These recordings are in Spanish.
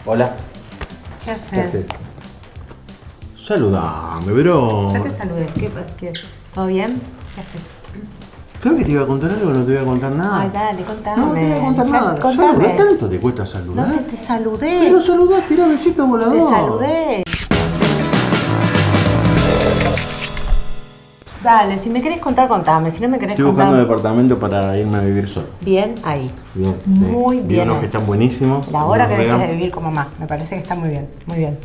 Hola. ¿Qué haces? ¿Qué haces? Saludame, bro. Ya te saludé. ¿Qué pasa? ¿Todo bien? ¿Qué haces? ¿Sabes que te iba a contar algo o no te voy a contar nada? Ay, dale, contame. No te voy a contar Ya, nada. contame. Saludar, ¿tanto te cuesta saludar? No te saludé. Pero saludar, tirá besito volador. Te saludé. Dale, si me querés contar, contame. Si no me querés Estoy contar... buscando un departamento para irme a vivir solo. Bien ahí. Bien, sí. Muy Vi bien. unos que están buenísimos. La hora que unos dejes de regan- vivir con mamá. Me parece que está muy bien. Muy bien.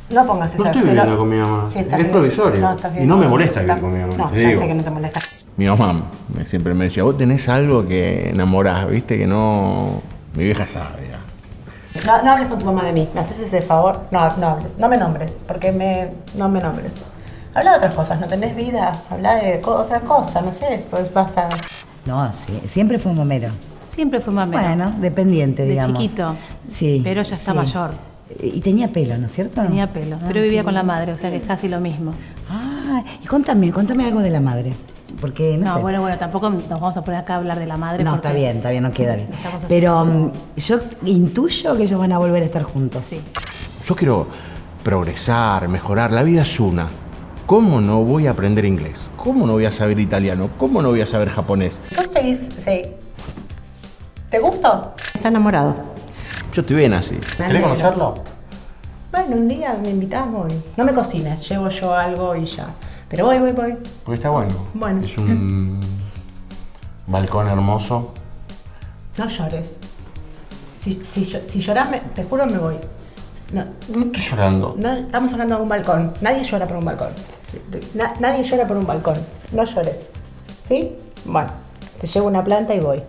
No pongas esa... No estoy viviendo con mi mamá. Sí, estás Es bien. provisorio. No, estás bien. Y no me molesta vivir con mi mamá, No, te ya digo. sé que no te molesta. Mi mamá siempre me decía, vos tenés algo que enamorás, viste, que no... Mi vieja sabe ya. No hables con tu mamá de mí. ¿Me haces ese favor? No hables. No me nombres. Porque no me nombres. Habla de otras cosas. No tenés vida. Habla de otra cosa. No sé. Pues vas a... No, sí, siempre fue un mamero. Siempre fue mamero. Bueno, dependiente, De digamos. chiquito. Sí. Pero ya está sí. mayor. Y tenía pelo, ¿no es cierto? Tenía pelo. Pero vivía con la madre, o sea que es casi lo mismo. Ah, y contame algo de la madre. Porque, no, No, sé. bueno, tampoco nos vamos a poner acá a hablar de la madre. No, porque está bien, no queda bien. estamos así. Pero yo intuyo que ellos van a volver a estar juntos. Sí. Yo quiero progresar, mejorar, la vida es una. ¿Cómo no voy a aprender inglés? ¿Cómo no voy a saber italiano? ¿Cómo no voy a saber japonés? ¿Vos seguís? Sí. ¿Te gustó? Está enamorado. Yo estoy bien así. ¿Querés conocerlo? Bueno, un día me invitás, voy. No me cocines, llevo yo algo y ya. Pero voy. Porque está bueno. Bueno. Es un balcón hermoso. No llores. Si llorás, te juro me voy. No, No estoy llorando. no, estamos hablando de un balcón. Nadie llora por un balcón. Nadie llora por un balcón. No llores. ¿Sí? Bueno, te llevo una planta y voy.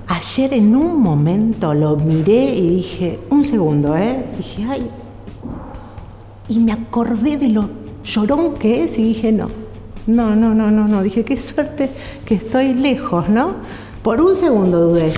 Ayer en un momento lo miré y dije, un segundo, dije, ay. Y me acordé de lo llorón que es y dije, no. Dije, qué suerte que estoy lejos, ¿no? Por un segundo dudé.